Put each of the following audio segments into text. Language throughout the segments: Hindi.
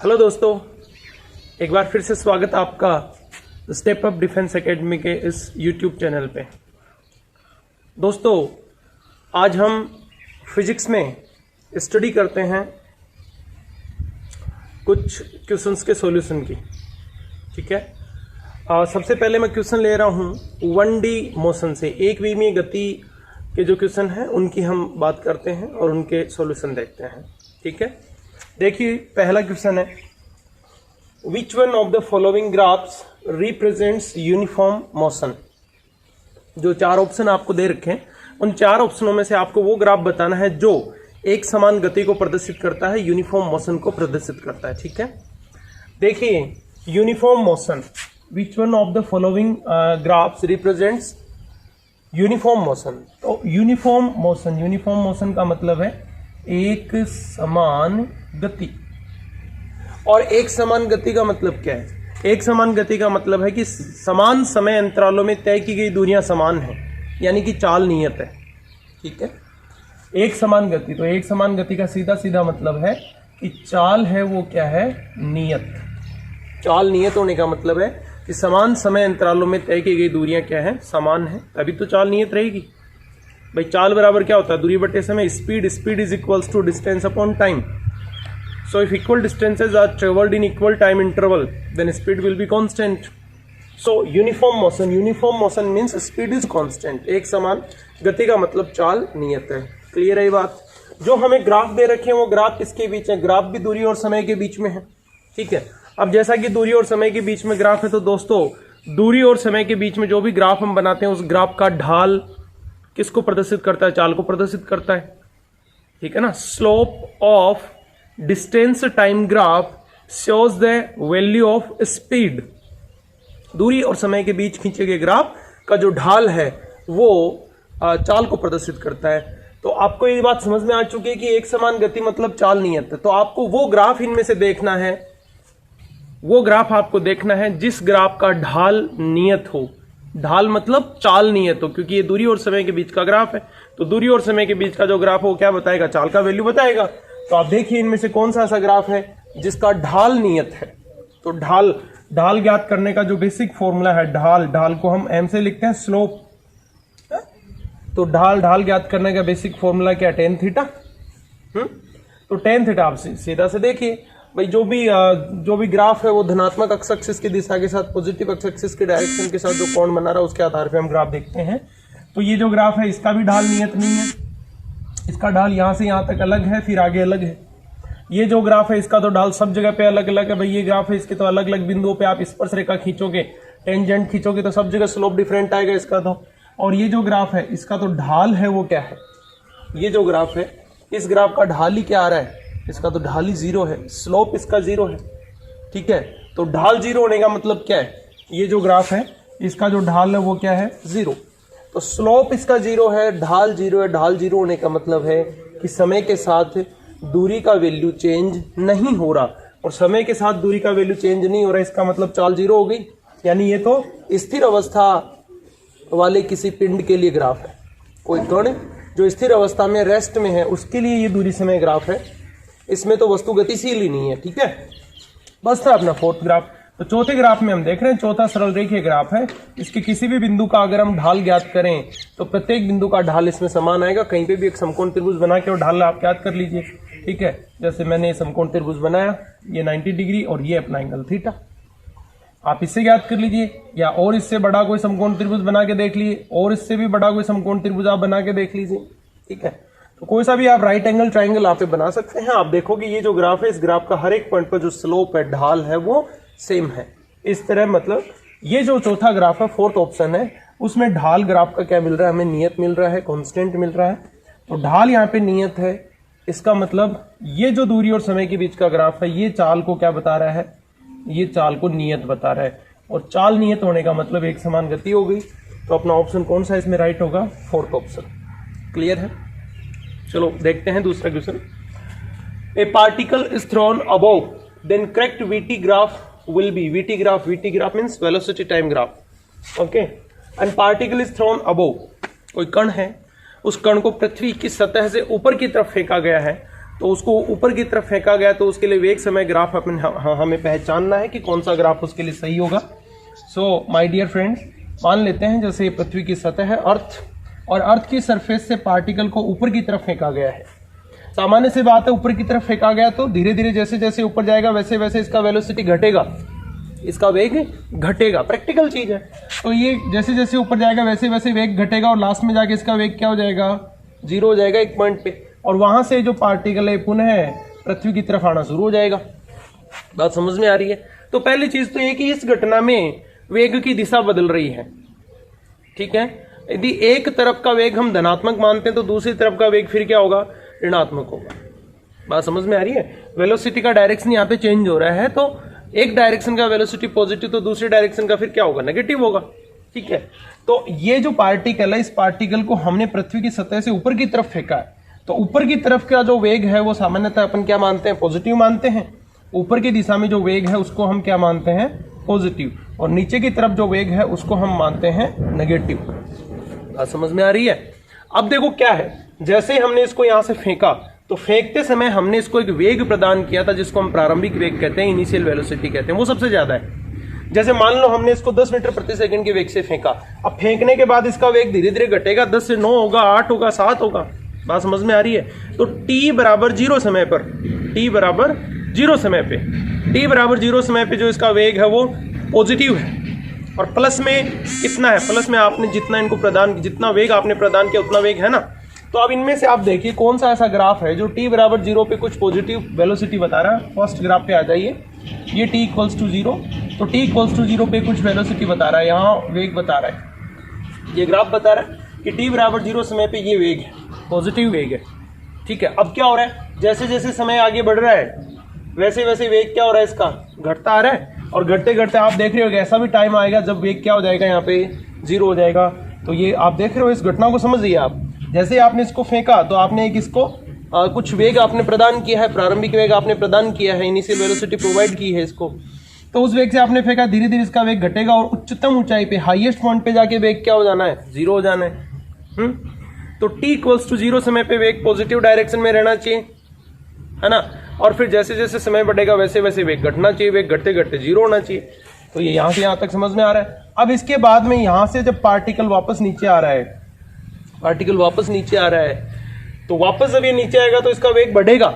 हेलो दोस्तों, एक बार फिर से स्वागत आपका स्टेप अप डिफेंस एकेडमी के इस यूट्यूब चैनल पे। दोस्तों, आज हम फिजिक्स में स्टडी करते हैं कुछ क्वेश्चंस के सॉल्यूशन की। ठीक है, सबसे पहले मैं क्वेश्चन ले रहा हूँ 1D मोशन से, एक विमीय गति के जो क्वेश्चन हैं उनकी हम बात करते हैं और उनके सॉल्यूशन देखते हैं। ठीक है, देखिए पहला क्वेश्चन है, which one of the following graphs represents uniform motion. जो चार ऑप्शन आपको दे रखे हैं उन चार ऑप्शनों में से आपको वो ग्राफ बताना है जो एक समान गति को प्रदर्शित करता है, यूनिफॉर्म मोशन को प्रदर्शित करता है। ठीक है, देखिए uniform motion, which one of the following graphs represents uniform motion. तो यूनिफॉर्म मोशन का मतलब है एक समान गति। और एक समान गति का मतलब क्या है? एक समान गति का मतलब है कि समान समय अंतरालों में तय की गई दूरियां समान हैं, यानी कि चाल नियत है। ठीक है, एक समान गति, तो एक समान गति का सीधा सीधा मतलब है कि चाल है वो क्या है? नियत। चाल नियत होने का मतलब है कि समान समय अंतरालों में तय की गई दूरियां क्या है? समान है, तभी तो चाल नियत रहेगी। भाई चाल बराबर क्या होता है? दूरी बटे समय, speed is equals to distance upon time. So if equal distances are traveled in equal time interval, then speed will be constant. So uniform motion means speed is constant. एक समान गति का मतलब चाल नियत है। क्लियर है ये बात? जो हमें ग्राफ दे रखे हैं वो ग्राफ किसके बीच है? ग्राफ भी दूरी और समय के बीच में है। ठीक है, अब जैसा कि दूरी और समय के बीच में ग्राफ है, तो दोस्तों दूरी और समय के बीच में जो भी ग्राफ हम बनाते हैं उस ग्राफ का ढाल किसको प्रदर्शित करता है? चाल को प्रदर्शित करता है। ठीक है ना, slope of distance time graph shows the value of speed. दूरी और समय के बीच खींचे गए ग्राफ का जो ढाल है वो चाल को प्रदर्शित करता है। तो आपको ये बात समझ में आ चुकी है कि एक समान गति मतलब चाल नियत है। तो आपको वो ग्राफ इनमें से देखना है, वो ग्राफ आपको देखना है जिस ग्राफ का ढाल नियत हो। ढाल मतलब चाल नियत हो, क्योंकि ये दूरी और समय के बीच का ग्राफ है। तो दूरी और समय के बीच का जो ग्राफ है वो क्या बताएगा? चाल का वैल्यू बताएगा। तो आप देखिए इनमें से कौन सा ऐसा ग्राफ है जिसका ढाल नियत है। तो ढाल ज्ञात करने का जो बेसिक फॉर्मूला है, ढाल को हम एम से लिखते हैं, स्लोप। तो ढाल ज्ञात करने का बेसिक फॉर्मूला क्या? Tan theta. तो टेन थीटा आप सीधा से देखिए भाई, जो भी ग्राफ है वो धनात्मक अक्ष एक्सिस की दिशा के साथ पॉजिटिव अक्ष एक्सिस के डायरेक्शन के साथ जो कोण बना रहा है उसके आधार पे हम ग्राफ देखते हैं। तो ये जो ग्राफ है इसका भी ढाल नियत नहीं है, इसका ढाल यहां से यहां तक अलग है, फिर आगे अलग है। ये जो ग्राफ है इसका तो ढाल सब जगह पे अलग अलग है। भाई ये ग्राफ है, इसके तो अलग अलग बिंदुओं पे आप स्पर्श रेखा खींचोगे, टेंजेंट खींचोगे तो सब जगह स्लोप डिफरेंट आएगा इसका तो। और ये जो ग्राफ है इसका तो ढाल है वो क्या है? ये जो ग्राफ है इस ग्राफ का ढाल ही क्या आ रहा है? इसका तो ढाल ही जीरो है, स्लोप इसका जीरो है। ठीक है, तो ढाल जीरो होने का मतलब क्या है? ये जो ग्राफ है इसका जो ढाल है वो क्या है? जीरो। तो स्लोप इसका जीरो है, ढाल जीरो है। ढाल जीरो होने का मतलब है कि समय के साथ दूरी का वैल्यू चेंज नहीं हो रहा, और समय के साथ दूरी का वैल्यू चेंज नहीं हो रहा, इसका मतलब चाल जीरो हो गई। यानी ये तो स्थिर अवस्था वाले किसी पिंड के लिए ग्राफ है। कोई कण जो स्थिर अवस्था में रेस्ट में है उसके लिए ये दूरी समय ग्राफ है। इसमें तो वस्तु गतिशील ही नहीं है। ठीक है, बस था अपना फोर्थ ग्राफ। तो चौथे ग्राफ में हम देख रहे हैं, चौथा सरल रेखीय ग्राफ है। इसके किसी भी बिंदु का अगर हम ढाल ज्ञात करें तो प्रत्येक बिंदु का ढाल इसमें समान आएगा। कहीं पे भी एक समकोण त्रिभुज बना के और ढाल आप ज्ञात कर लीजिए। ठीक है, जैसे मैंने ये समकोण त्रिभुज बनाया, ये 90 डिग्री और ये अपना एंगल थीटा, आप इससे ज्ञात कर लीजिए। या और इससे बड़ा कोई समकोण त्रिभुज बना के देख लीजिए, और इससे भी बड़ा कोई समकोण त्रिभुज आप बना के देख लीजिए। ठीक है, तो कोई सा भी आप राइट एंगल ट्राइंगल आप बना सकते हैं। आप देखोगे ये जो ग्राफ है इस ग्राफ का हर एक पॉइंट पर जो स्लोप है, ढाल है, वो सेम है। इस तरह मतलब ये जो चौथा ग्राफ है, फोर्थ ऑप्शन है, उसमें ढाल ग्राफ का क्या मिल रहा है? हमें नियत मिल रहा है, कांस्टेंट मिल रहा है। तो ढाल यहाँ पे नियत है, इसका मतलब ये जो दूरी और समय के बीच का ग्राफ है ये चाल को क्या बता रहा है? ये चाल को नियत बता रहा है। और चाल नियत होने का मतलब एक समान गति हो गई। तो अपना ऑप्शन कौन सा इसमें राइट होगा? Fourth option. क्लियर है? चलो देखते हैं दूसरा question. A particle is thrown above then correct VT graph will be VT graph means velocity time graph. Okay, and particle is thrown above. कोई कण है, उस कण को पृथ्वी की सतह से ऊपर की तरफ फेंका गया है, तो उसको ऊपर की तरफ फेंका गया, तो उसके लिए वेग समय ग्राफ हमें पहचानना है कि कौन सा ग्राफ उसके लिए सही होगा। सो माय डियर फ्रेंड्स, मान लेते हैं जैसे पृथ्वी की सतह है अर्थ, और अर्थ की सरफेस से पार्टिकल को ऊपर की तरफ फेंका गया है। सामान्य सी बात है, ऊपर की तरफ फेंका गया तो धीरे धीरे जैसे जैसे ऊपर जाएगा वैसे वैसे इसका वेलोसिटी घटेगा, इसका वेग घटेगा, प्रैक्टिकल चीज है। तो ये जैसे जैसे ऊपर जाएगा वैसे वैसे वेग घटेगा और लास्ट में जाके इसका वेग क्या हो जाएगा, 0 हो जाएगा एक पॉइंट पे, और वहां से जो पार्टिकल है पुनः पृथ्वी की तरफ आना शुरू हो जाएगा। बात समझ में आ रही है? तो पहली चीज तो ये कि इस घटना में वेग की दिशा बदल रही है, ठीक है। यदि एक तरफ का वेग हम धनात्मक मानते हैं तो दूसरी तरफ का वेग फिर क्या होगा, ऋणात्मक होगा। बात समझ में आ रही है? वेलोसिटी का डायरेक्शन यहाँ पे चेंज हो रहा है, तो एक डायरेक्शन का वेलोसिटी पॉजिटिव तो दूसरे डायरेक्शन का फिर क्या होगा, नेगेटिव होगा, ठीक है। तो ये जो पार्टिकल है, इस पार्टिकल को हमने पृथ्वी की सतह से ऊपर की तरफ फेंका है, तो ऊपर की तरफ का जो वेग है वो सामान्यतः अपन क्या मानते हैं, पॉजिटिव मानते हैं। ऊपर की दिशा में जो वेग है उसको हम क्या मानते हैं, पॉजिटिव, और नीचे की तरफ जो वेग है उसको हम मानते हैं नेगेटिव। बात समझ में आ रही है? अब देखो क्या है, जैसे हमने इसको यहां से फेंका तो फेंकते समय हमने इसको एक वेग प्रदान किया था जिसको हम प्रारंभिक वेग कहते हैं, इनिशियल वेलोसिटी कहते हैं, वो सबसे ज्यादा है। जैसे मान लो हमने इसको 10 मीटर प्रति सेकंड के वेग से फेंका, अब फेंकने के बाद इसका वेग धीरे धीरे घटेगा, 10 से 9 होगा, 8 होगा, 7 होगा। बात समझ में आ रही है? तो t बराबर 0 समय पर, t बराबर 0 समय पे, t बराबर 0 समय पे जो इसका वेग है वो पॉजिटिव है, और प्लस में कितना है, प्लस में आपने जितना इनको प्रदान, जितना वेग आपने प्रदान किया उतना वेग है ना। तो अब इनमें से आप देखिए कौन सा ऐसा ग्राफ है जो t बराबर 0 पे कुछ पॉजिटिव वेलोसिटी बता रहा है। फर्स्ट ग्राफ पे आ जाइए, ये t इक्वल्स टू 0, तो t इक्वल्स टू 0 पे कुछ वेलोसिटी बता रहा है, यहाँ वेग बता रहा है, ये ग्राफ बता रहा है कि t बराबर 0 समय पे ये वेग है, पॉजिटिव वेग है, ठीक है। अब क्या हो रहा है, जैसे जैसे समय आगे बढ़ रहा है वैसे वैसे वेग क्या हो रहा है, इसका घटता आ रहा है, और घटते घटते आप देख रहे हो ऐसा भी टाइम आएगा जब वेग क्या हो जाएगा, यहाँ पे 0 हो जाएगा। तो ये आप देख रहे हो, इस घटना को समझिए आप। जैसे आपने इसको फेंका तो आपने एक इसको कुछ वेग आपने प्रदान किया है, प्रारंभिक वेग आपने प्रदान किया है, इनिशियल वेलोसिटी प्रोवाइड की है इसको, तो उस वेग से आपने फेंका, धीरे धीरे इसका वेग घटेगा और उच्चतम ऊंचाई पे, हाईएस्ट पॉइंट पे जाके वेग क्या हो जाना है, 0 हो जाना है। तो t इक्वल्स टू 0 समय पे वेग पॉजिटिव डायरेक्शन में रहना चाहिए, है ना, और फिर जैसे जैसे समय बढ़ेगा वैसे वैसे वेग घटना चाहिए, वेग घटते घटते 0 होना चाहिए। तो ये यहाँ से यहाँ तक समझ में आ रहा है। अब इसके बाद में यहाँ से जब पार्टिकल वापस नीचे आ रहा है, पार्टिकल वापस नीचे आ रहा है, तो वापस जब ये नीचे आएगा तो इसका वेग बढ़ेगा,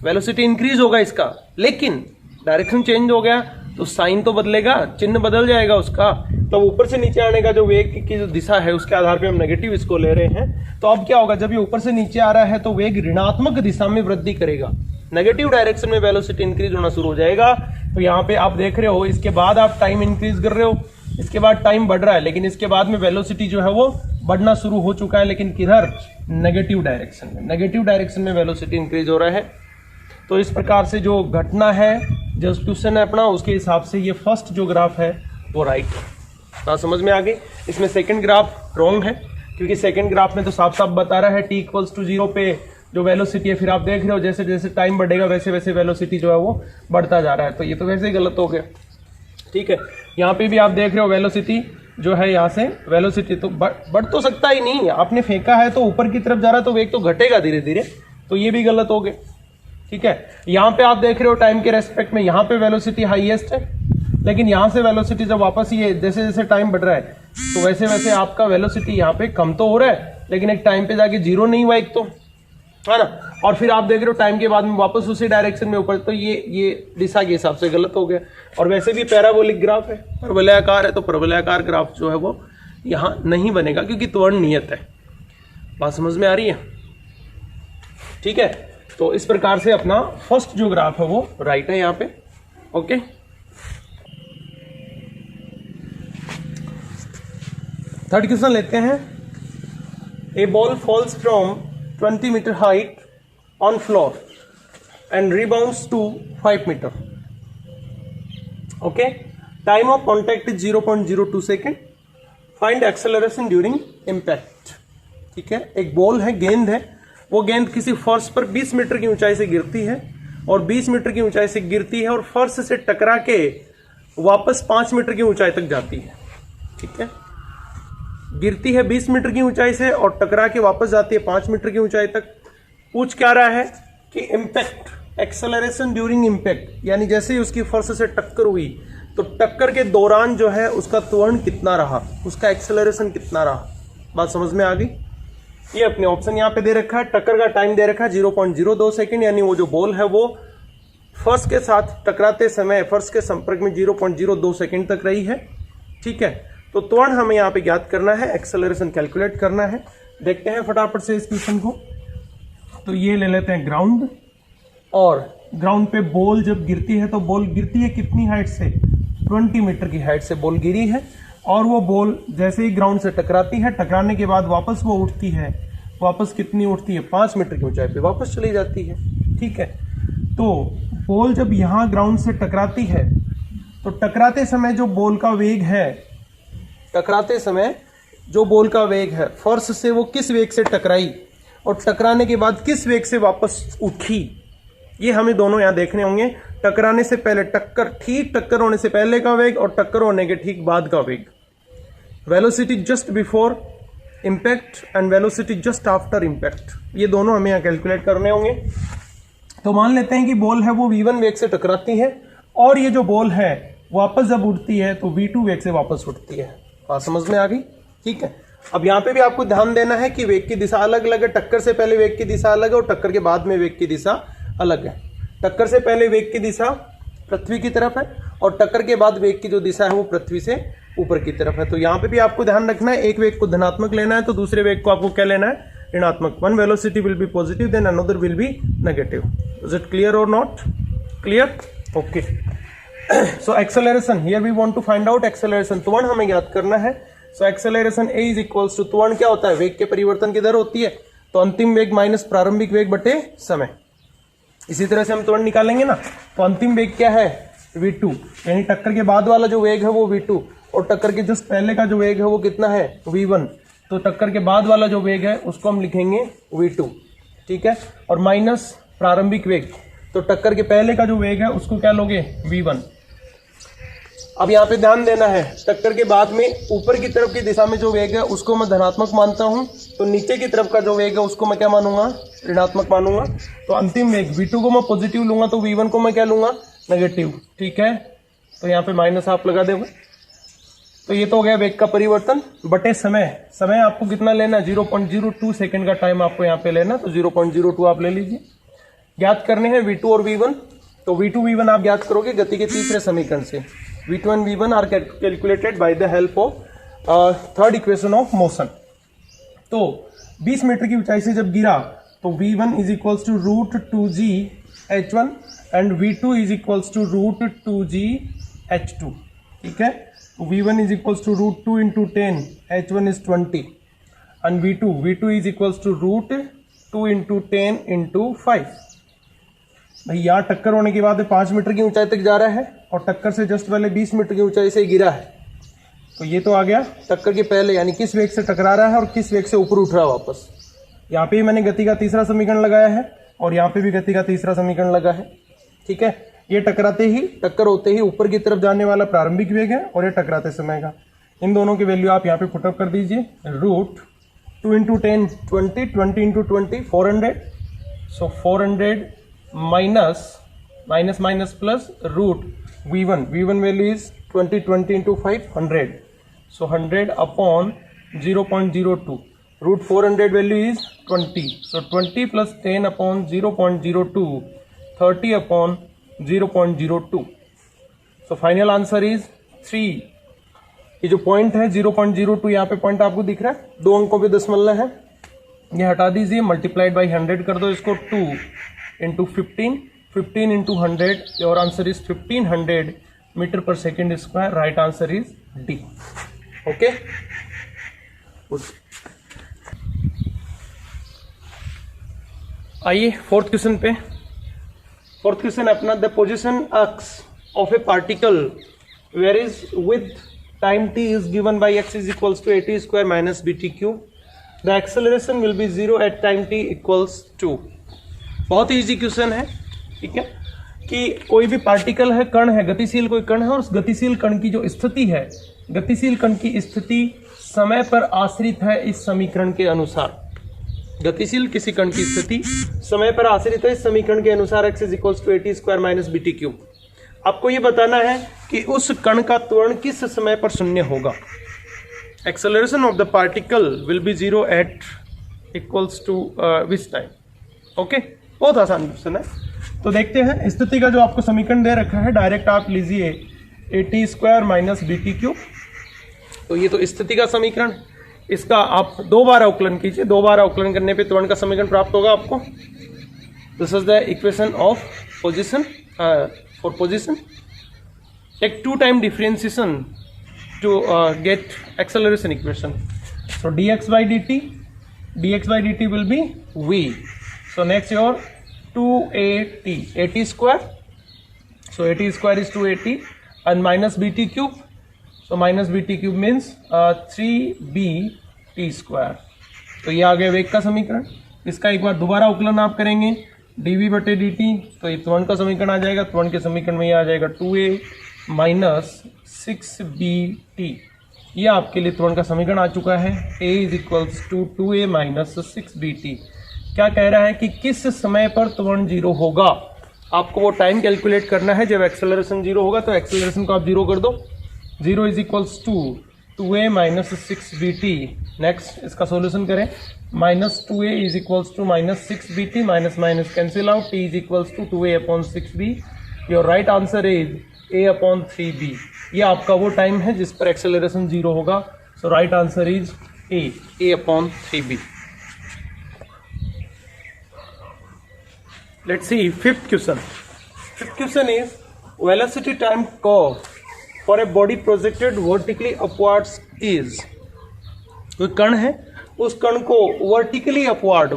वेलोसिटी इंक्रीज होगा इसका, लेकिन डायरेक्शन चेंज हो गया तो साइन तो बदलेगा, चिन्ह बदल जाएगा उसका। तो ऊपर से नीचे आने का जो वेग की जो दिशा है उसके आधार पे हम नेगेटिव इसको ले रहे हैं। तो अब क्या होगा, जब ये ऊपर से नीचे आ रहा है तो वेग ऋणात्मक दिशा में वृद्धि करेगा, नेगेटिव डायरेक्शन में वेलोसिटी इंक्रीज होना शुरू हो जाएगा। तो यहाँ पे आप देख रहे हो, इसके बाद आप टाइम इंक्रीज कर रहे हो, इसके बाद टाइम बढ़ रहा है, लेकिन इसके बाद में वेलोसिटी जो है वो बढ़ना शुरू हो चुका है, लेकिन किधर, नेगेटिव डायरेक्शन में, नेगेटिव डायरेक्शन में वेलोसिटी इंक्रीज हो रहा है। तो इस प्रकार से जो घटना है, जो क्वेश्चन है अपना, उसके हिसाब से ये फर्स्ट जो ग्राफ है वो राइट है। बात समझ में आ गई? इसमें सेकंड ग्राफ रॉन्ग है, क्योंकि सेकंड ग्राफ में तो साफ साफ बता रहा है t इक्वल्स टू 0 पे जो वेलोसिटी है, फिर आप देख रहे हो जैसे जैसे टाइम बढ़ेगा वैसे वैसे वेलोसिटी जो है वो बढ़ता जा रहा है। तो ये तो वैसे ही गलत हो गया, ठीक है। यहाँ पे भी आप देख रहे हो वेलोसिटी जो है, यहाँ से वेलोसिटी तो बढ़ तो सकता ही नहीं, आपने फेंका है तो ऊपर की तरफ जा रहा है तो वेग तो घटेगा धीरे धीरे, तो ये भी गलत हो गया, ठीक है। यहाँ पे आप देख रहे हो टाइम के रेस्पेक्ट में यहाँ पे वेलोसिटी हाईएस्ट है, लेकिन यहाँ से वेलोसिटी जब वापस ये जैसे जैसे टाइम बढ़ रहा है तो वैसे वैसे आपका वेलोसिटी यहाँ पे कम तो हो रहा है, लेकिन एक टाइम पे जाके 0 नहीं हुआ एक तो, है ना। और फिर आप देख रहे हो टाइम के बाद में वापस उसी डायरेक्शन में ऊपर, तो ये दिशा के हिसाब से गलत हो गया। और वैसे भी पैराबोलिक ग्राफ है, परवलयाकार है, तो परवलयाकार ग्राफ जो है वो यहाँ नहीं बनेगा क्योंकि त्वरण नियत है। बात समझ में आ रही है? ठीक है। तो इस प्रकार से अपना फर्स्ट जो ग्राफ है वो राइट है यहाँ पे, ओके। थर्ड क्वेश्चन लेते हैं। A ball falls from 20 metre height on floor and rebounds to 5 metre, okay. Time of contact is 0.02 second. Find acceleration during impact, ठीक है। एक बॉल है, गेंद है, वो गेंद किसी फर्श पर 20 मीटर की ऊंचाई से गिरती है और 20 मीटर की ऊंचाई से गिरती है और फर्श से टकरा के वापस 5 मीटर की ऊंचाई तक जाती है, ठीक है। गिरती है 20 मीटर की ऊंचाई से और टकरा के वापस जाती है 5 मीटर की ऊंचाई तक। पूछ क्या रहा है कि इम्पैक्ट, एक्सेलरेशन ड्यूरिंग इम्पैक्ट, यानी जैसे ही उसकी फर्श से टक्कर हुई तो टक्कर के दौरान जो है उसका त्वरण कितना रहा, उसका एक्सेलरेशन कितना रहा। बात समझ में आ गई। ये अपने ऑप्शन यहाँ पे दे रखा है, टक्कर का टाइम दे रखा है 0.02 सेकेंड, यानी वो जो बॉल है वो फर्श के साथ टकराते समय फर्श के संपर्क में 0.02 सेकेंड तक रही है। ठीक है, तो त्वरण हमें यहाँ पे ज्ञात करना है, एक्सेलरेशन कैलकुलेट करना है। देखते हैं फटाफट से इस क्वेश्चन को। तो ये ले लेते हैं ग्राउंड, और ग्राउंड पे बॉल जब गिरती है तो बॉल गिरती है कितनी हाइट से, 20 मीटर की हाइट से बॉल गिरी है, और वो बॉल जैसे ही ग्राउंड से टकराती है, टकराने के बाद वापस वो उठती है, वापस कितनी उठती है, 5 मीटर की ऊंचाई पे वापस चली जाती है। ठीक है, तो बॉल जब यहाँ ग्राउंड से टकराती है तो टकराते समय जो बॉल का वेग है, टकराते समय जो बॉल का वेग है, फर्श से वो किस वेग से टकराई और टकराने के बाद किस वेग से वापस उठी, ये हमें दोनों यहाँ देखने होंगे। टकराने से पहले टक्कर, ठीक टक्कर होने से पहले का वेग और टक्कर होने के ठीक बाद का वेग, velocity just before impact and velocity just after impact, ये दोनों हमें यहाँ कैलकुलेट करने होंगे। तो मान लेते हैं कि बॉल है वो v1 वेग से टकराती है, और ये जो बॉल है वापस जब उठती है तो v2 वेग से वापस उठती है। बात समझ में आ गई। ठीक है, अब यहाँ पे भी आपको ध्यान देना है कि वेग की दिशा अलग अलग है, टक्कर से पहले वेग की दिशा अलग है और टक्कर के बाद में वेग की दिशा अलग है। टक्कर से पहले वेग की दिशा पृथ्वी की तरफ है और टक्कर के बाद वेग की जो दिशा है वो पृथ्वी से ऊपर की तरफ है। तो यहाँ पे भी आपको ध्यान रखना है, एक वेग को धनात्मक लेना है तो दूसरे वेग को आपको क्या लेना है, ऋणात्मक। One velocity will be positive then another will be negative. Is it clear और not clear? Okay, so acceleration, here we want to find out acceleration, त्वरण हमें ज्ञात करना है। So acceleration A is equals to, त्वरण क्या होता है, वेग के परिवर्तन की दर होती है, तो अंतिम वेग माइनस प्रारंभिक वेग बटे समय। इसी तरह से हम त्वरण निकालेंगे ना, तो अंतिम वेग क्या है, v2, यानी टक्कर के बाद वाला जो वेग है वो v2 और टक्कर के जस्ट पहले का जो वेग है वो कितना है, v1। तो टक्कर के बाद वाला जो वेग है उसको हम लिखेंगे v2। ठीक है, और माइनस प्रारंभिक वेग, तो टक्कर के पहले का जो वेग है उसको क्या लोगे, v1। अब यहाँ पे ध्यान देना है, टक्कर के बाद में ऊपर की तरफ की दिशा में जो वेग है उसको मैं धनात्मक मानता हूँ, तो नीचे की तरफ का जो वेग है उसको मैं क्या मानूंगा, ऋणात्मक मानूंगा। तो अंतिम वेग v2 को मैं पॉजिटिव लूंगा तो v1 को मैं क्या लूंगा, नेगेटिव। ठीक है, तो यहाँ पे माइनस आप लगा दोगे। तो ये तो हो गया वेग का परिवर्तन बटे समय। समय आपको कितना लेना है, 0.02 सेकेंड का टाइम आपको यहाँ पे लेना, तो 0.02 आप ले लीजिए। ज्ञात करने हैं v2 और v1, तो v2 v1 आप ज्ञात करोगे गति के तीसरे समीकरण से। v2 and v1 are calculated by the help of third equation of motion. तो 20 मीटर की ऊंचाई से जब गिरा तो v1 is equals to root 2g h1 and v2 is equals to root 2g h2। ठीक है, v1 is equals to root 2 into 10, h1 is 20 and v2 is equals to root 2 into 10 into 5। भाई यहाँ टक्कर होने के बाद 5 मीटर की ऊंचाई तक जा रहा है और टक्कर से जस्ट पहले 20 मीटर की ऊंचाई से गिरा है, तो ये तो आ गया टक्कर के पहले, यानी किस वेग से टकरा रहा है और किस वेग से ऊपर उठ रहा है वापस। यहाँ पे मैंने गति का तीसरा समीकरण लगाया है और यहाँ पे भी गति का तीसरा समीकरण लगा है। ठीक है, ये टकराते ही, टक्कर होते ही ऊपर की तरफ जाने वाला प्रारंभिक वेग है और ये टकराते समय का। इन दोनों की वैल्यू आप यहाँ पे पुटअप कर दीजिए, root 2 into 10 20, 20 into 20 400, so 400 minus minus plus root v1 value is 20 into 5 100, so 100 upon 0.02, root 400 value is 20, so 20 plus 10 upon 0.02 30 upon 0.02, so final answer is 3। ये जो पॉइंट है 0.02, यहाँ पे पॉइंट आपको दिख रहा है, 2 अंकों पे दशमलव है, ये हटा दीजिए, मल्टीप्लाइड बाई 100 कर दो इसको, 2 into 15 into 100, your answer is 1500 metre पर second square. Right answer is D. Okay, आइए फोर्थ क्वेश्चन पे। फोर्थ क्वेश्चन अपना, the position X of a particle where is with time t is given by x is equals to at square minus bt cube, the acceleration will be 0 at time t equals 2। बहुत ही ईजी क्वेश्चन है। ठीक है, कि कोई भी पार्टिकल है, कण है, गतिशील कोई कण है, और उस गतिशील कण की जो स्थिति है, गतिशील कण की स्थिति समय पर आश्रित है इस समीकरण के अनुसार। गतिशील किसी कण की स्थिति समय पर आश्रित है इस समीकरण के अनुसार x equals to at square minus bt cube. आपको ये बताना है कि उस कण का त्वरण किस समय पर शून्य होगा। Acceleration of the particle will be 0 at equals to which time. Okay, बहुत आसान क्वेश्चन है। तो देखते हैं स्थिति का जो आपको समीकरण दे रखा है, डायरेक्ट आप लीजिए at square minus bt cube. तो ये तो स्थिति का समीकरण, इसका आप 2 बार अवकलन कीजिए। 2 बार अवकलन करने पे त्वरण का समीकरण प्राप्त होगा आपको। This is the equation of position for position. Take 2 time differentiation to get acceleration equation. So dx by dt will be v. So next your 2at square. So at square is 2at and minus bt cube. So minus bt cube means 3bt square. तो ये आ गया वेग का समीकरण। इसका एक बार दोबारा अवकलन आप करेंगे dv बटे dt, तो ये त्वरण का समीकरण आ जाएगा। त्वरण के समीकरण में ये आ जाएगा 2a माइनस 6bt। ये आपके लिए त्वरण का समीकरण आ चुका है। a is equals to 2a minus 6bt। क्या कह रहा है कि किस समय पर त्वरण 0 होगा। आपको वो टाइम कैलकुलेट करना है जब एक्सेलरेशन 0 होगा। तो एक्सेलरेशन को आप 0 कर दो। 0 is equals to 2a minus 6bt। Next इसका सॉल्यूशन करें। Minus 2a is equals to minus 6bt, minus minus cancel out, t is equals to 2a upon 6b। Your right answer is a upon 3b। ये आपका वो टाइम है जिस पर एक्सेलरेशन 0 होगा। So right answer is a upon 3b। Let's see fifth question. Fifth question is velocity time curve for a body projected vertically upwards is. कोई कण है, उस कण को वर्टिकली अपवर्ड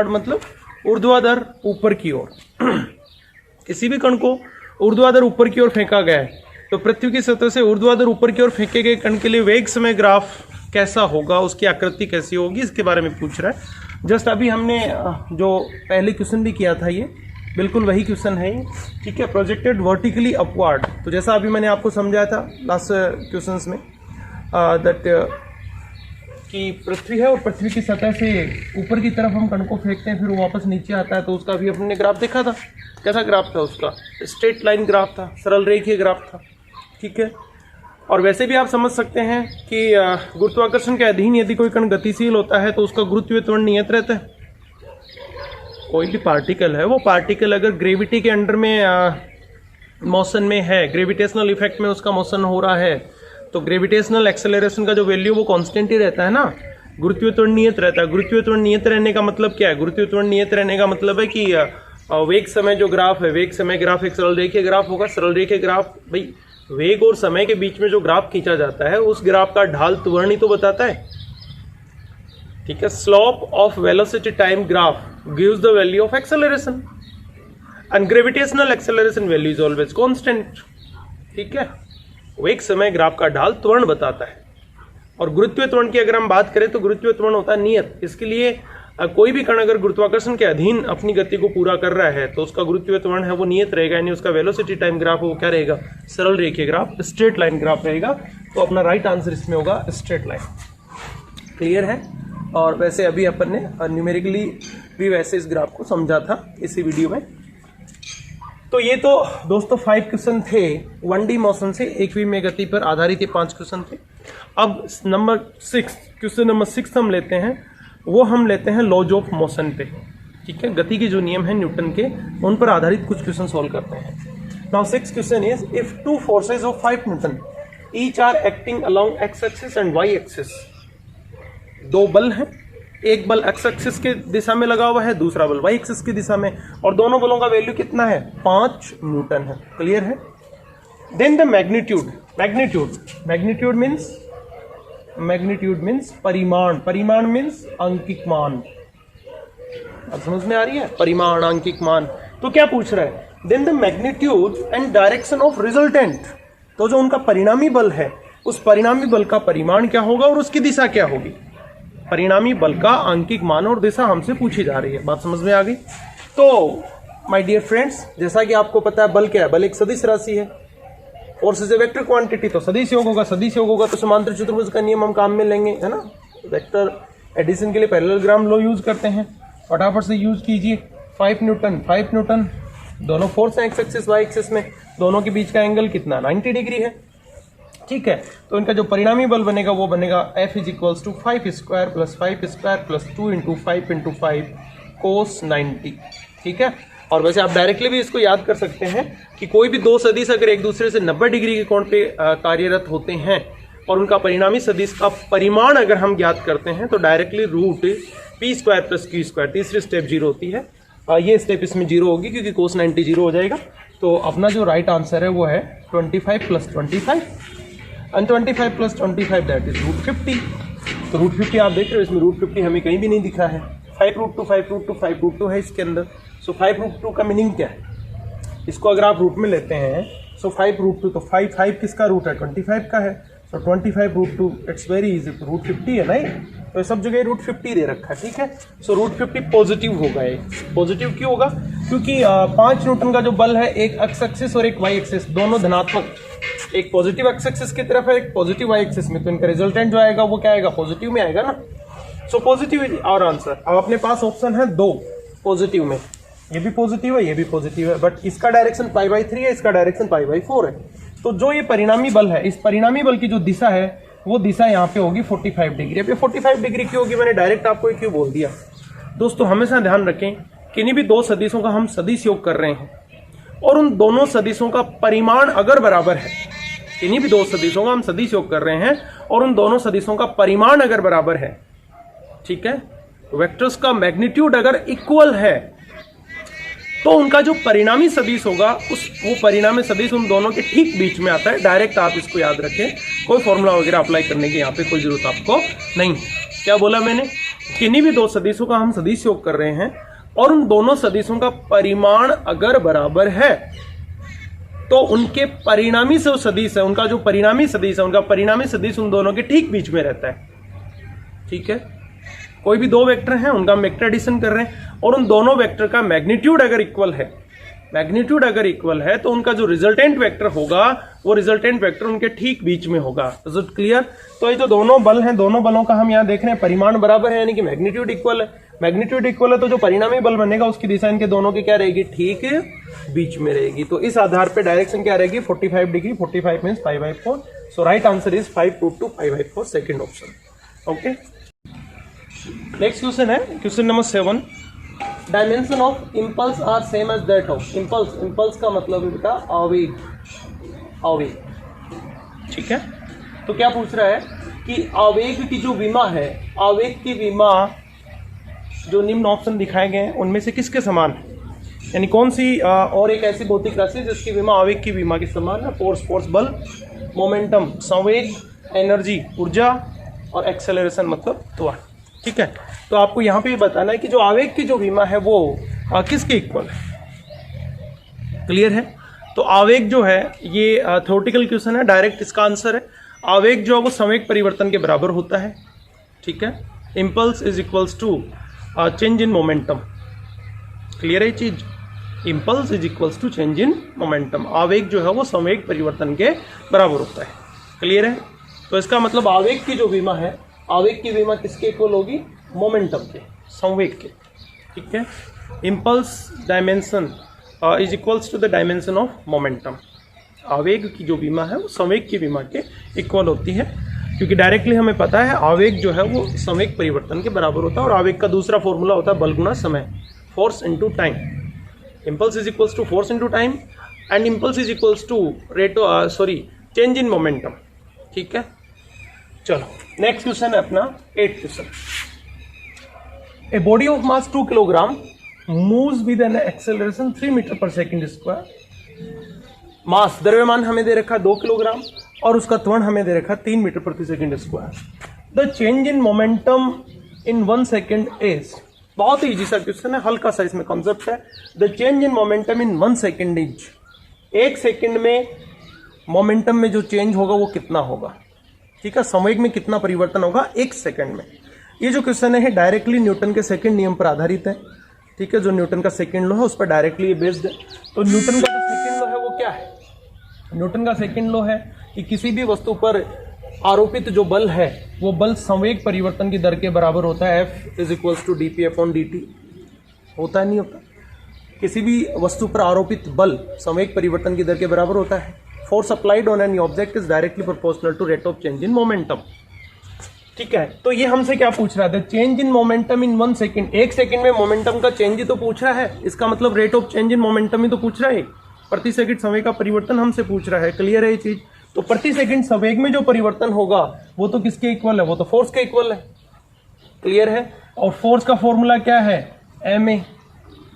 मतलब ऊर्ध्वाधर ऊपर की ओर किसी भी कण को ऊर्ध्वाधर ऊपर की ओर फेंका गया है। तो पृथ्वी की सतह से ऊर्ध्वाधर ऊपर की ओर फेंके गए कण के लिए वेग समय ग्राफ कैसा होगा, उसकी आकृति कैसी होगी, इसके बारे में पूछ रहा है। जस्ट अभी हमने जो पहले क्वेश्चन भी किया था, ये बिल्कुल वही क्वेश्चन है ये, ठीक है। प्रोजेक्टेड वर्टिकली अपवर्ड, तो जैसा अभी मैंने आपको समझाया था लास्ट क्वेश्चंस में दैट कि पृथ्वी है और पृथ्वी की सतह से ऊपर की तरफ हम कण को फेंकते हैं, फिर वो वापस नीचे आता है। तो उसका भी अपने ग्राफ देखा था। कैसा ग्राफ था उसका? स्ट्रेट लाइन ग्राफ था, सरल रेखीय ग्राफ था, ठीक है। और वैसे भी आप समझ सकते हैं कि गुरुत्वाकर्षण के अधीन यदि कोई कण गतिशील होता है तो उसका गुरुत्वीय त्वरण नियत रहता है। कोई भी पार्टिकल है, वो पार्टिकल अगर ग्रेविटी के अंडर में मोशन में है, ग्रेविटेशनल इफेक्ट में उसका मोशन हो रहा है, तो ग्रेविटेशनल एक्सेलरेशन का जो वैल्यू वो कांस्टेंट ही रहता है ना। गुरुत्वीय त्वरण नियत रहता है। गुरुत्वीय त्वरण नियत रहने का मतलब क्या है? गुरुत्वीय त्वरण नियत रहने का मतलब है कि वेग समय जो ग्राफ है, वेग समय ग्राफ एक सरल रेखीय ग्राफ होगा। सरल रेखीय ग्राफ, भाई वेग और समय के बीच में जो ग्राफ खींचा जाता है उस ग्राफ का ढाल त्वरण ही तो बताता है, ठीक है। Slope of velocity time graph gives the value of acceleration and gravitational acceleration value is always constant, ठीक है। वेग समय ग्राफ का ढाल त्वरण बताता है। और गुरुत्वीय त्वरण की अगर हम बात करें तो गुरुत्वीय त्वरण होता है नियत। इसके लिए कोई भी कण अगर गुरुत्वाकर्षण के अधीन अपनी गति को पूरा कर रहा है तो उसका गुरुत्वीय त्वरण है वो नियत रहेगा, यानी उसका वेलोसिटी टाइम ग्राफ वो क्या रहेगा? सरल रेखीय ग्राफ, स्ट्रेट लाइन ग्राफ रहेगा। तो अपना राइट आंसर इसमें होगा स्ट्रेट लाइन। क्लियर है? और वैसे अभी अपन ने न्यूमेरिकली भी वैसे इस ग्राफ को समझा था इसी वीडियो में। तो ये तो दोस्तों 5 क्वेश्चन थे 1D मोशन से एक में गति पर आधारित, ये 5 क्वेश्चन थे। अब नंबर 6, क्वेश्चन नंबर 6 हम लेते हैं, वो हम लेते हैं लॉज ऑफ मोशन पे, ठीक है। गति के जो नियम हैं न्यूटन के, उन पर आधारित कुछ क्वेश्चन सॉल्व करते हैं। Now 6 question is if 2 forces of 5 newton each are acting along x axis and y axis. 2 बल हैं, एक बल एक्स एक्सिस के दिशा में लगा हुआ है, दूसरा बल वाई एक्सिस की दिशा में, और दोनों बलों का वैल्यू कितना है? 5 न्यूटन है। क्लियर है? देन द मैग्नीट्यूड मीन्स परिमाण मीन्स अंकिक मान। अब समझ में आ रही है? परिमाण, अंकिक मान। तो क्या पूछ रहा है? Then the magnitude and direction of resultant. तो जो उनका परिणामी बल है, उस परिणामी बल का परिमाण क्या होगा और उसकी दिशा क्या होगी? परिणामी बल का अंकिक मान और दिशा हमसे पूछी जा रही है। बात समझ में आ गई? तो माय डियर फ्रेंड्स, जैसा कि आपको पता है बल क्या है? बल एक सदिश राशि है। Force is a vector quantity, तो सदिश योग होगा। सदिश योग होगा तो समांतर चतुर्भुज का नियम हम काम में लेंगे, है ना। वेक्टर एडिशन के लिए पैरेललोग्राम लॉ यूज करते हैं, फटाफट से यूज कीजिए। 5 न्यूटन, दोनों फोर्स हैं एक्स एक्सिस वाई एक्सिस में, दोनों के बीच का एंगल कितना 90 डिग्री है। ठीक है, तो इनका जो परिणामी बल बनेगा वो बनेगा F is equals to 5 square plus 5 square plus 2 into 5 cos 90। ठीक है, और वैसे आप डायरेक्टली भी इसको याद कर सकते हैं कि कोई भी दो सदिश अगर एक दूसरे से 90 डिग्री के कोण पे कार्यरत होते हैं और उनका परिणामी सदिश का परिमाण अगर हम ज्ञात करते हैं तो directly root P square plus Q square, तीसरी स्टेप जीरो होती है, ये स्टेप इसमें जीरो होगी क्योंकि कोस 90 जीरो हो जाएगा। तो अपना जो राइट आंसर है वो है 25 plus 25 and 25 plus 25 that is root 50। तो रूट 50 आप देख रहे हो, इसमें रूट 50 हमें कहीं भी नहीं दिखा है। 5√2 है इसके अंदर। सो 5√2 का मीनिंग क्या है, इसको अगर आप रूट में लेते हैं सो 5√2, तो 5 किसका रूट है 25 का है, सो 25√2 इट्स वेरी इजी, तो रूट 50 है नहीं, तो सब जगह रूट 50 दे रखा है। ठीक है, सो रूट 50 पॉजिटिव होगा। ये पॉजिटिव क्यों होगा, क्योंकि 5 न्यूटन का जो बल है एक एक्स एक्सिस और एक वाई एक्सिस दोनों धनात्मक, एक पॉजिटिव एक्स एक्सिस की तरफ है एक पॉजिटिव वाई एक्सिस में, तो इनका रिजल्टेंट जो आएगा वो क्या आएगा, पॉजिटिव में आएगा ना। So positive is our answer. अब अपने पास ऑप्शन है 2 पॉजिटिव में, ये भी पॉजिटिव है ये भी पॉजिटिव है, बट इसका डायरेक्शन π/3 है, इसका डायरेक्शन π/4 है। तो जो ये परिणामी बल है, इस परिणामी बल की जो दिशा है वो दिशा यहाँ पे होगी 45 डिग्री। अब ये 45 डिग्री क्यों होगी, मैंने डायरेक्ट आपको क्यों बोल दिया। दोस्तों हमेशा ध्यान रखें, किन्हीं भी दो सदिशों का हम सदिश योग कर रहे हैं और उन दोनों सदिशों का परिमाण अगर बराबर है, किन्हीं भी दो सदिशों का हम सदिश योग कर रहे हैं और उन दोनों सदिशों का परिमाण अगर बराबर है, ठीक है, वेक्टर्स का मैग्नीट्यूड अगर इक्वल है, तो उनका जो परिणामी सदिश होगा वो परिणामी सदिश उन दोनों के ठीक बीच में आता है। डायरेक्ट आप इसको याद रखें, कोई फॉर्मूला वगैरह अप्लाई करने की यहाँ पे कोई जरूरत आपको नहीं। क्या बोला मैंने, किन्हीं भी दो सदिशों का हम सदिश योग कर रहे हैं और उन दोनों सदिशों का परिमाण अगर बराबर है तो उनके परिणामी जो सदिश है, उनका जो परिणामी सदिश है, उनका परिणामी सदिश उन दोनों के ठीक बीच में रहता है। ठीक है, कोई भी दो वेक्टर हैं उनका हम वेक्टर एडिशन कर रहे हैं और उन दोनों वेक्टर का मैग्नीट्यूड अगर इक्वल है, मैग्नीट्यूड अगर इक्वल है तो उनका जो रिजल्टेंट वेक्टर होगा वो रिजल्टेंट वेक्टर उनके ठीक बीच में होगा। Is it clear. तो ये जो दोनों बल हैं, दोनों बलों का हम यहाँ देख रहे हैं परिमाण बराबर है, यानी कि मैग्नीट्यूड इक्वल है। मैग्नीट्यूड इक्वल है तो जो परिणामी बल बनेगा उसकी दिशा इनके दोनों की क्या रहेगी, ठीक बीच में रहेगी। तो इस आधार पर डायरेक्शन क्या रहेगी 45 degree, 45 means π/4। So right answer is 5√2 π/4, second option. Okay, next question है question number 7। Dimension of impulse are same as that of impulse. Impulse का मतलब है बेटा आवेग, आवेग। ठीक है, तो क्या पूछ रहा है कि आवेग की जो विमा है, आवेग की विमा जो निम्न ऑप्शन दिखाए गए हैं उनमें से किसके समान है, यानी कौन सी और एक ऐसी भौतिक राशि जिसकी विमा आवेग की विमा के समान है। फोर्स बल, मोमेंटम संवेग, एनर्जी ऊर्जा और एक्सेलरेशन मतलब त्वरण। ठीक है, तो आपको यहाँ पे बताना है कि जो आवेग की जो विमा है वो किसके इक्वल है। क्लियर है, तो आवेग जो है ये थ्योरेटिकल क्वेश्चन है, डायरेक्ट इसका आंसर है आवेग जो है वो संवेग परिवर्तन के बराबर होता है। ठीक है, impulse is equals to change in momentum. Clear है चीज, impulse is equals to change in momentum. आवेग जो है वो संवेग परिवर्तन के बराबर होता है। क्लियर है, तो इसका मतलब आवेग की जो विमा है, आवेग की विमा किसके इक्वल होगी, मोमेंटम के, संवेग के। ठीक है, impulse dimension is equals to the dimension of momentum. आवेग की जो विमा है वो संवेग की विमा के इक्वल होती है, क्योंकि डायरेक्टली हमें पता है आवेग जो है वो संवेग परिवर्तन के बराबर होता है और आवेग का दूसरा फॉर्मूला होता है बल गुना समय, force into time. Impulse is equals to force into time and impulse is equals to change in momentum. ठीक है, चलो नेक्स्ट क्वेश्चन है अपना 8th question. A body of mass 2 kilogram moves with an acceleration 3 metre per second square. Mass द्रव्यमान हमें दे रखा 2 किलोग्राम और उसका त्वरण हमें दे रखा 3 मीटर प्रति second square. The change in momentum in 1 second is, बहुत ही इजी सा क्वेश्चन है, हल्का सा इसमें कॉन्सेप्ट है। The change in momentum in 1 second is, 1 second में मोमेंटम में जो चेंज होगा वो कितना होगा। ठीक है, संवेग में कितना परिवर्तन होगा 1 सेकंड में। ये जो क्वेश्चन है डायरेक्टली न्यूटन के सेकंड नियम पर आधारित है। ठीक है, जो न्यूटन का सेकंड लॉ है उस पर डायरेक्टली बेस्ड है। तो न्यूटन का जो सेकंड लॉ है वो क्या है, न्यूटन का सेकंड लॉ है कि किसी भी वस्तु पर आरोपित जो बल है वो बल संवेग परिवर्तन की दर के बराबर होता है, F is equals to dp/dt। होता है नहीं होता? किसी भी वस्तु पर आरोपित बल संवेग परिवर्तन की दर के बराबर होता है। Force applied on any object is directly proportional to rate of change in momentum. ठीक है, तो ये हमसे क्या पूछ रहा था? Change in momentum in 1 second. 1 second में मोमेंटम का चेंज ही तो पूछ रहा है, इसका मतलब rate of change in momentum ही तो पूछ रहा है। प्रति सेकंड संवेग का परिवर्तन हमसे पूछ रहा है। क्लियर है ये चीज? तो प्रति सेकंड संवेग में जो परिवर्तन होगा वो तो किसके इक्वल है? वो तो फोर्स के इक्वल है। क्लियर है? और फोर्स का फॉर्मूला क्या है? ma,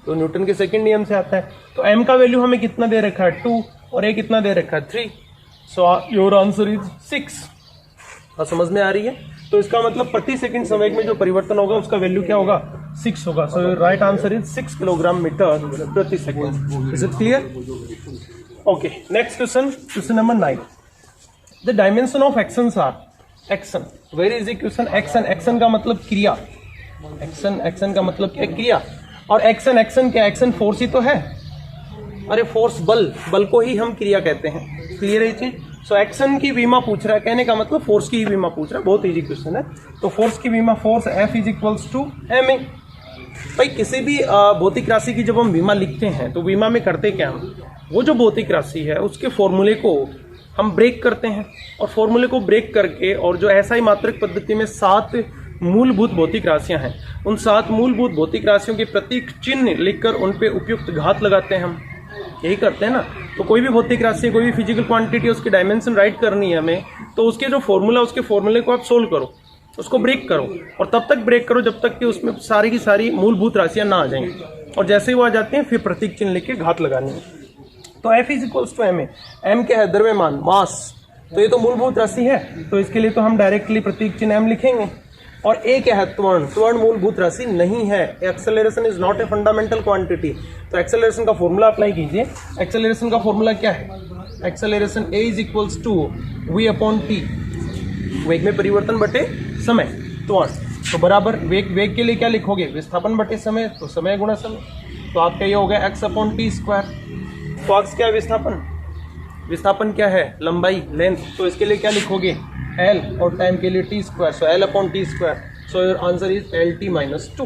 तो न्यूटन के सेकंड नियम से आता है। तो m का वैल्यू हमें कितना दे रखा है? 2, और a कितना दे रखा है? 3। So your answer is 6। समझ में आ रही है? तो इसका मतलब प्रति सेकंड संवेग में जो परिवर्तन होगा उसका वैल्यू क्या होगा? 6 होगा। So your right answer is 6 kilogram metre प्रति second. Is it clear? Okay, next question, question number 9। The dimension of actions are action. Very easy question. Action का मतलब क्रिया। एक्शन का मतलब क्या? क्रिया। और एक्शन क्या? एक्शन फोर्स ही तो है। अरे फोर्स बल को ही हम क्रिया कहते हैं। क्लियर है ये चीज? सो एक्शन की विमा पूछ रहा है, कहने का मतलब फोर्स की ही विमा पूछ रहा है। बहुत इजी क्वेश्चन है। तो फोर्स की विमा, force F is equals to ma। भाई किसी भी भौतिक राशि की जब हम विमा लिखते हैं तो विमा में करते क्या हम? वो जो भौतिक राशि है उसके फॉर्मूले को हम ब्रेक करते हैं, और फॉर्मूले को ब्रेक करके और जो SI मात्रक पद्धति में 7 मूलभूत भौतिक राशियां हैं, उन 7 मूलभूत भौतिक राशियों के प्रतीक चिन्ह लिखकर उन पे उपयुक्त घात लगाते हैं हम। यही करते हैं ना? तो कोई भी भौतिक राशि, कोई भी फिजिकल क्वांटिटी, उसकी डायमेंशन राइट करनी है हमें, तो उसके जो फॉर्मूला, उसके फॉर्मूले को आप सोल्व करो, उसको ब्रेक करो, और तब तक ब्रेक करो जब तक कि उसमें सारी की सारी मूलभूत राशियां ना आ जाएंगी। और जैसे ही वो आ जाते हैं फिर प्रतीक चिन्ह लिख के घात लगानी है। तो F is equals to ma। m क्या है? द्रव्यमान, मास। तो ये तो मूलभूत राशि है, तो इसके लिए तो हम डायरेक्टली प्रतीक चिन्ह m लिखेंगे। और a क्या है? त्वरण। त्वरण मूलभूत राशि नहीं है। Acceleration is not a fundamental quantity. तो एक्सेलरेशन का फॉर्मूला अप्लाई कीजिए। एक्सेलरेशन का फॉर्मूला क्या है? Acceleration a is equals to v/t। वेग में परिवर्तन बटे समय, त्वरण। तो बराबर वेग के लिए क्या लिखोगे? विस्थापन बटे समय, तो समय गुणा समय। तो आपका ये हो गया x/t²। तो x क्या है? विस्थापन क्या है? लंबाई, लेंथ। तो इसके लिए क्या लिखोगे? L, और टाइम के लिए t²। So L/t²। So your answer is LT-2।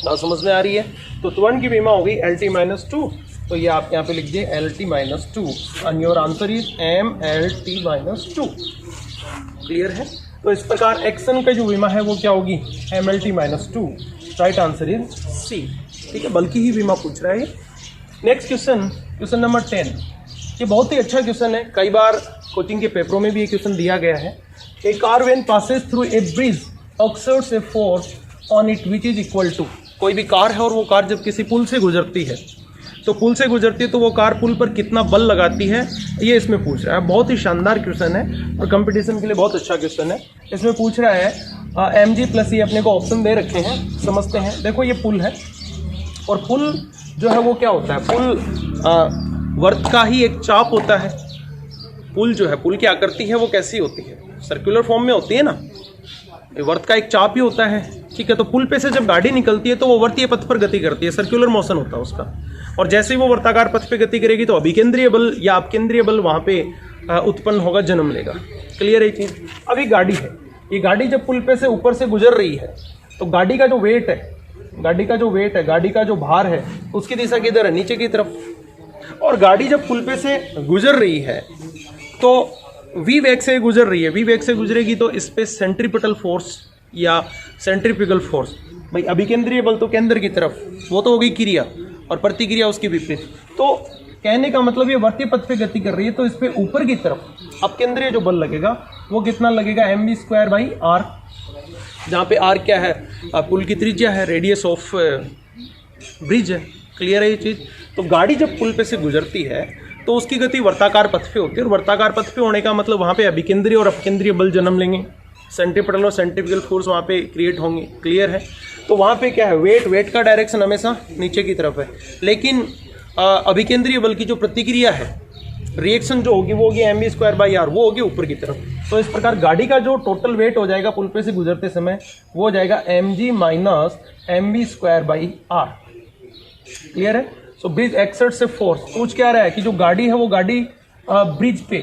बात समझ में आ रही है? तो त्वरण की विमा होगी LT-2। तो ये आप यहाँ पे लिख दिए LT-2, and your answer is MLT-2। Clear है? तो इस प्रकार एक्शन का जो विमा है वो क्या होगी? MLT-2। Right answer is C। ठीक है, बल्कि ही विमा पूछ रहा है। Next question, question number 10। ये बहुत ही अच्छा क्वेश्चन है, कई बार कोचिंग के पेपरों में भी ये क्वेश्चन दिया गया है। A car when passes through a bridge exerts a force on it which is equal to. कोई भी कार है और वो कार जब किसी पुल से गुजरती है, तो पुल से गुजरती है तो वो कार पुल पर कितना बल लगाती है, ये इसमें पूछ रहा है। बहुत ही शानदार क्वेश्चन है और कंपटीशन के लिए बहुत अच्छा क्वेश्चन है। इसमें पूछ रहा है mg प्लस ये अपने को ऑप्शन दे रखे हैं, समझते हैं। देखो ये पुल है, और पुल जो है वो क्या होता है? पुल वर्त का ही एक चाप होता है। पुल जो है, पुल की आकृति है वो कैसी होती है? सर्कुलर फॉर्म में होती है ना। वर्त का एक चाप ही होता है। ठीक है, तो पुल पे से जब गाड़ी निकलती है तो वो वर्तीय पथ पर गति करती है, सर्कुलर मोशन होता है उसका। और जैसे ही वो वर्ताकार पथ पे गति करेगी तो अभिकेंद्रीय बल या अपकेंद्रीय बल वहां पे उत्पन्न होगा, जन्म लेगा। क्लियर है ये चीज? अब ये गाड़ी है, ये गाड़ी जब पुल पे से ऊपर से गुजर रही है तो गाड़ी का जो वेट है, गाड़ी का जो भार है, उसकी दिशा किधर है? नीचे की तरफ। और गाड़ी जब पुल पे से गुजर रही है तो v वेग से गुजर रही है, v वेग से गुजरेगी तो इस पे सेंट्रीपिटल फोर्स या सेंट्रीफ्यूगल फोर्स, भाई अभिकेंद्रीय बल तो केंद्र की तरफ, वो तो होगी क्रिया, और प्रतिक्रिया उसकी विपरीत। तो कहने का मतलब ये वर्तीय पथ पे गति कर रही है तो इस पे ऊपर की तरफ अपकेंद्रीय जो बल लगेगा वो कितना लगेगा? mv²/r, जहाँ पे r क्या है? पुल की त्रिज्या है, रेडियस ऑफ ब्रिज है। क्लियर है ये चीज? तो गाड़ी जब पुल पे से गुजरती है तो उसकी गति वर्ताकार पथ पे होती है, और वर्ताकार पथ पे होने का मतलब वहाँ पे अभिकेंद्रीय और अपकेंद्रीय बल जन्म लेंगे, सेंट्रीपिटल और सेंट्रीफ्यूगल फोर्स वहाँ पे क्रिएट होंगे। क्लियर है? तो वहाँ पे क्या है? वेट का डायरेक्शन हमेशा नीचे की तरफ है, लेकिन अभिकेंद्रीय बल की जो प्रतिक्रिया है, रिएक्शन जो होगी वो होगी mv²/r, वो होगी ऊपर की तरफ। तो इस प्रकार गाड़ी का जो टोटल वेट हो जाएगा पुल पे से गुजरते समय वो हो जाएगा mg - mv²/r। क्लियर है? सो ब्रिज एक्सर्ट्स ए फोर्स। पूछ क्या रहा है कि जो गाड़ी है वो गाड़ी ब्रिज पे,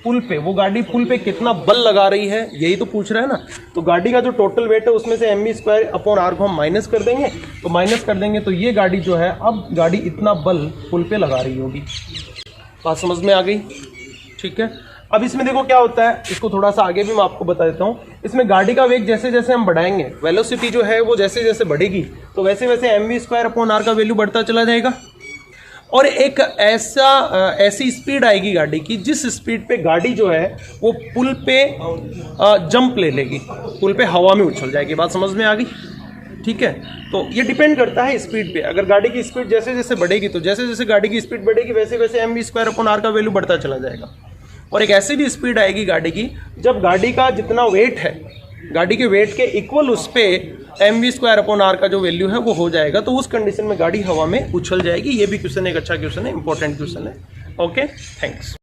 पुल पे, वो गाड़ी पुल पे कितना बल लगा रही है, यही तो पूछ रहा है ना। तो गाड़ी का जो टोटल वेट है उसमें से mv²/r को हम माइनस कर देंगे, तो माइनस कर देंगे तो ये गाड़ी जो है, अब गाड़ी इतना बल पुल पे लगा रही होगी। बात समझ में आ गई? ठीक है। अब इसमें देखो क्या होता है, इसको थोड़ा सा आगे भी मैं आपको बता देता हूँ। इसमें गाड़ी का वेग जैसे जैसे हम बढ़ाएंगे, वेलोसिटी जो है वो जैसे जैसे बढ़ेगी, तो वैसे वैसे mv²/r का वैल्यू बढ़ता चला जाएगा। और एक ऐसी स्पीड आएगी गाड़ी की, जिस स्पीड पे गाड़ी जो है वो पुल पे जंप ले लेगी, पुल पे हवा में उछल जाएगी। बात समझ में आ गई? ठीक है। तो ये डिपेंड करता है स्पीड पे। अगर गाड़ी की स्पीड जैसे जैसे बढ़ेगी, तो जैसे जैसे गाड़ी की स्पीड बढ़ेगी वैसे वैसे mv²/r का वैल्यू बढ़ता चला जाएगा। और एक ऐसी भी स्पीड आएगी गाड़ी की, जब गाड़ी का जितना वेट है, गाड़ी के वेट के इक्वल उस पे mv²/r का जो वैल्यू है वो हो जाएगा, तो उस कंडीशन में गाड़ी हवा में उछल जाएगी। ये भी क्वेश्चन एक अच्छा क्वेश्चन है, इंपॉर्टेंट क्वेश्चन है। Okay, thanks.